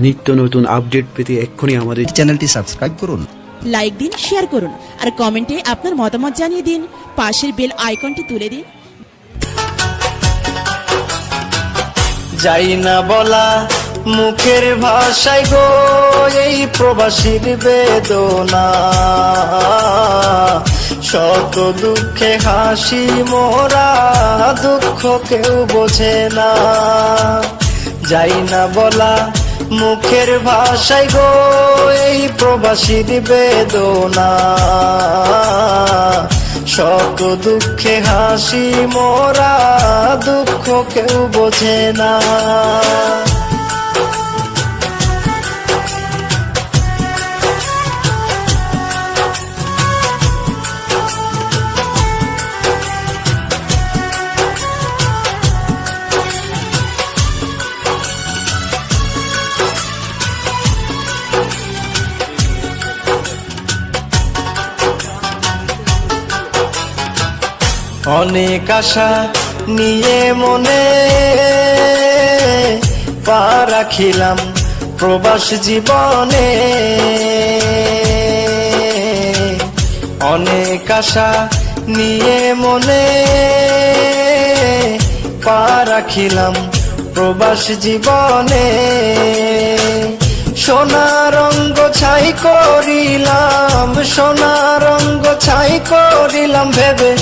নিত্য নতুন আপডেট পেতে এক্ষুনি আমাদের চ্যানেলটি সাবস্ক্রাইব করুন, লাইক দিন, শেয়ার করুন আর কমেন্টে আপনার মতামত জানিয়ে দিন। পাশের বেল আইকনটি তুলে দিন। যাই না বলা মুখের ভাষায় গো এই প্রবাসীর বেদনা, শত দুঃখে হাসি মোরা দুঃখ কেউ বোঝে না। যাই না বলা মুখের ভাষায় গো এই প্রবাসীর বেদনা, শত দুঃখে হাসি মোরা দুঃখ কেউ বোঝে না। অনেক আশা নিয়ে মনে পা রাখিলাম প্রবাস জীবনে, অনেক আশা নিয়ে মনে পা রাখিলাম প্রবাস জীবনে। সোনার রঙ্গ ছাই করিলাম, সোনার রঙ্গ ছাই করিলাম ভেবে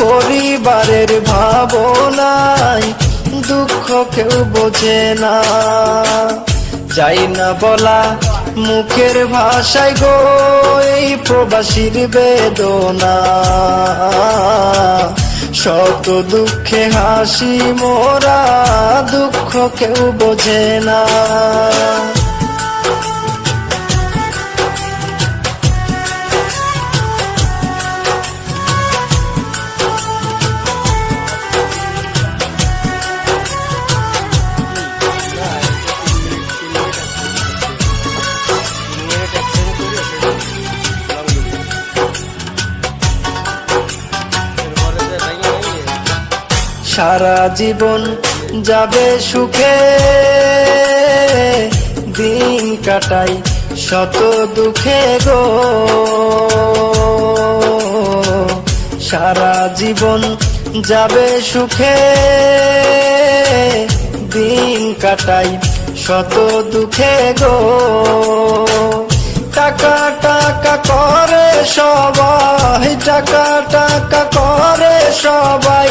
পরিবারের ভাবনায় দুঃখ কেউ বোঝে না। যাই না বলা মুখের ভাষায় গো এই প্রবাসীর বেদনা, শত দুঃখে হাসি মোরা দুঃখ কেউ বোঝে না। সারা জীবন যাবে সুখে দিন কাটাই শত দুঃখে গো, সারা জীবন যাবে সুখে দিন কাটাই শত দুঃখে গো। টাকা টাকা করে সবাই, টাকা টাকা করে সবাই,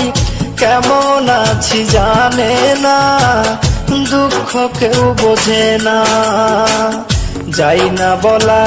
কেমন আছি জানে না দুঃখ কেউ বোঝে না। যাই না বলা